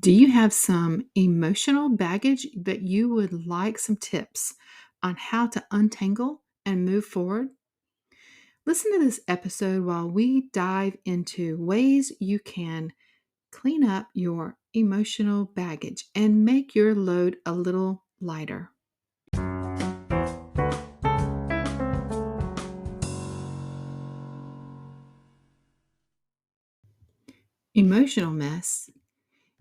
Do you have some emotional baggage that you would like some tips on how to untangle and move forward? Listen to this episode while we dive into ways you can clean up your emotional baggage and make your load a little lighter. Emotional mess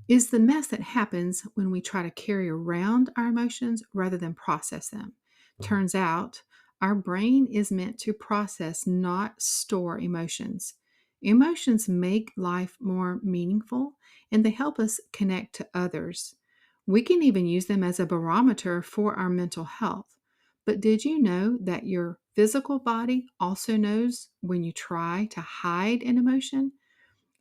is the mess that happens when we try to carry around our emotions rather than process them. Turns out, our brain is meant to process, not store emotions. Emotions make life more meaningful and they help us connect to others. We can even use them as a barometer for our mental health. But did you know that your physical body also knows when you try to hide an emotion?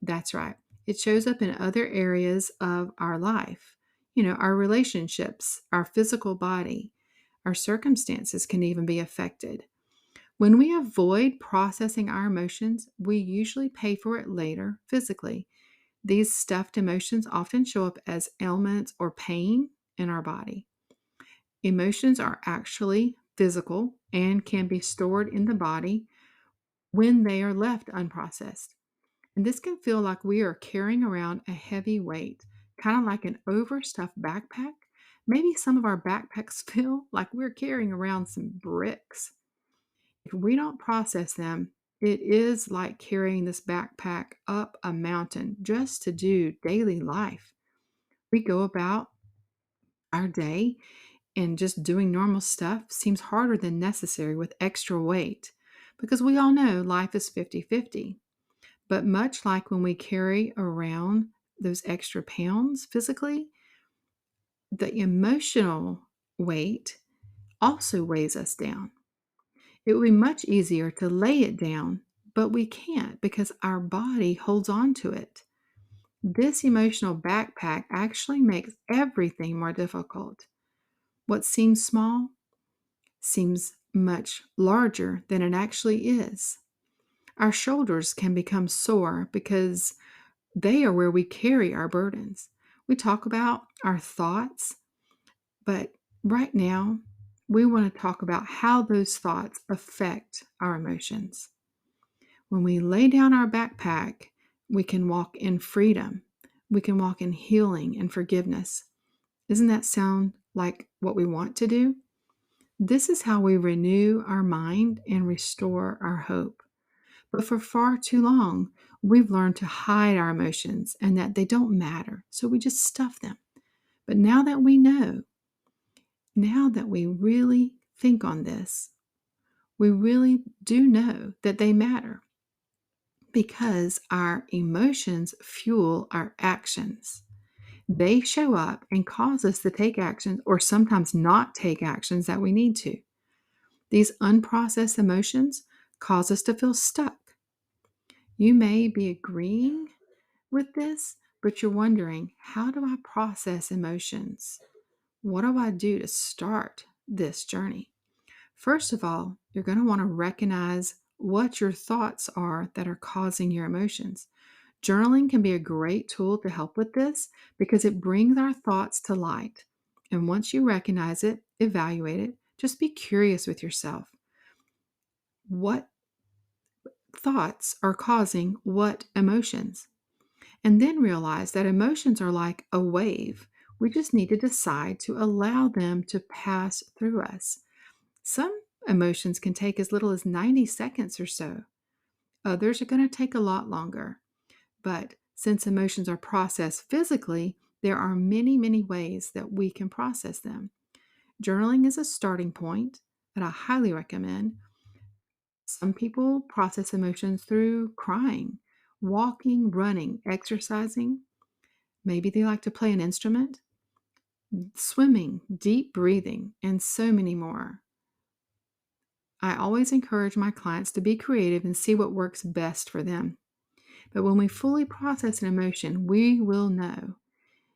That's right. It shows up in other areas of our life. Our relationships, our physical body, our circumstances can even be affected. When we avoid processing our emotions, we usually pay for it later physically. These stuffed emotions often show up as ailments or pain in our body. Emotions are actually physical and can be stored in the body when they are left unprocessed. And this can feel like we are carrying around a heavy weight, kind of like an overstuffed backpack. Maybe some of our backpacks feel like we're carrying around some bricks. If we don't process them, it is like carrying this backpack up a mountain just to do daily life. We go about our day and just doing normal stuff seems harder than necessary with extra weight because we all know life is 50-50. But much like when we carry around those extra pounds physically, the emotional weight also weighs us down. It would be much easier to lay it down, but we can't because our body holds on to it. This emotional backpack actually makes everything more difficult. What seems small seems much larger than it actually is. Our shoulders can become sore because they are where we carry our burdens. We talk about our thoughts, but right now, we want to talk about how those thoughts affect our emotions. When we lay down our backpack, we can walk in freedom. We can walk in healing and forgiveness. Doesn't that sound like what we want to do? This is how we renew our mind and restore our hope. But for far too long, we've learned to hide our emotions and that they don't matter. So we just stuff them. But now that we know, now that we really think on this, we really do know that they matter because our emotions fuel our actions. They show up and cause us to take actions or sometimes not take actions that we need to. These unprocessed emotions cause us to feel stuck. You may be agreeing with this, but you're wondering, how do I process emotions? What do I do to start this journey? First of all, you're going to want to recognize what your thoughts are that are causing your emotions. Journaling can be a great tool to help with this because it brings our thoughts to light. And once you recognize it, evaluate it, just be curious with yourself. What thoughts are causing what emotions? And then realize that emotions are like a wave. We just need to decide to allow them to pass through us. Some emotions can take as little as 90 seconds or so. Others are going to take a lot longer. But since emotions are processed physically, there are many, many ways that we can process them. Journaling is a starting point that I highly recommend. Some people process emotions through crying, walking, running, exercising. Maybe they like to play an instrument, swimming, deep breathing, and so many more. I always encourage my clients to be creative and see what works best for them. But when we fully process an emotion, we will know.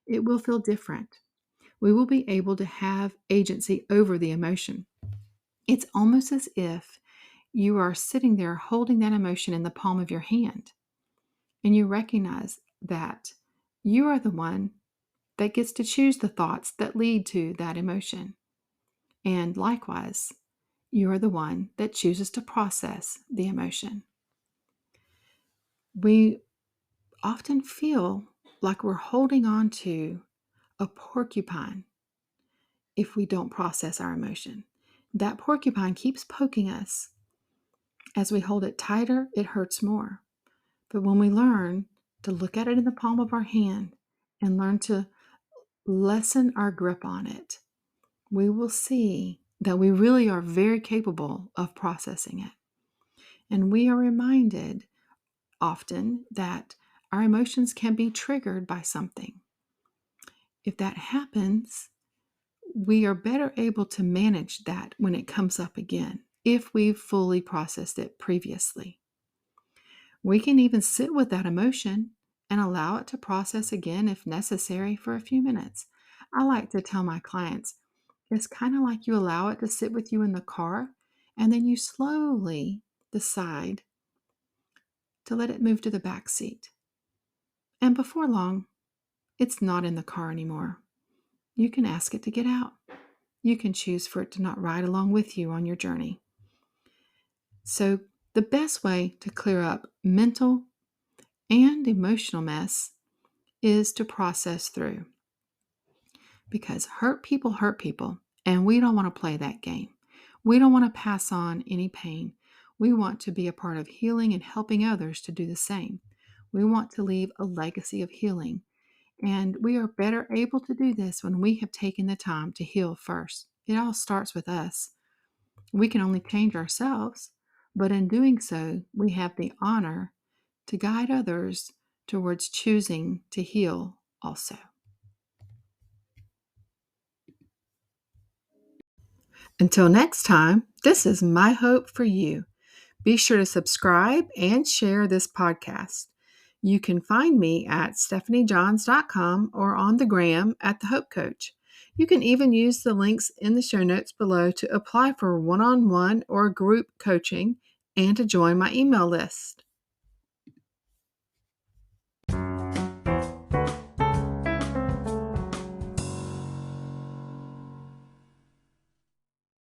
It will feel different. We will be able to have agency over the emotion. It's almost as if you are sitting there holding that emotion in the palm of your hand, and you recognize that you are the one that gets to choose the thoughts that lead to that emotion. And likewise, you are the one that chooses to process the emotion. We often feel like we're holding on to a porcupine if we don't process our emotion. That porcupine keeps poking us. As we hold it tighter, it hurts more. But when we learn to look at it in the palm of our hand and learn to lessen our grip on it, we will see that we really are very capable of processing it. And we are reminded often that our emotions can be triggered by something. If that happens, we are better able to manage that when it comes up again, if we've fully processed it previously. We can even sit with that emotion and allow it to process again if necessary for a few minutes. I like to tell my clients, it's kind of like you allow it to sit with you in the car, and then you slowly decide to let it move to the back seat. And before long, it's not in the car anymore. You can ask it to get out. You can choose for it to not ride along with you on your journey. So, the best way to clear up mental and emotional mess is to process through. Because hurt people, and we don't want to play that game. We don't want to pass on any pain. We want to be a part of healing and helping others to do the same. We want to leave a legacy of healing. And we are better able to do this when we have taken the time to heal first. It all starts with us. We can only change ourselves, but in doing so, we have the honor to guide others towards choosing to heal also. Until next time, this is my hope for you. Be sure to subscribe and share this podcast. You can find me at stephaniejohns.com or on the gram at The Hope Coach. You can even use the links in the show notes below to apply for one-on-one or group coaching and to join my email list.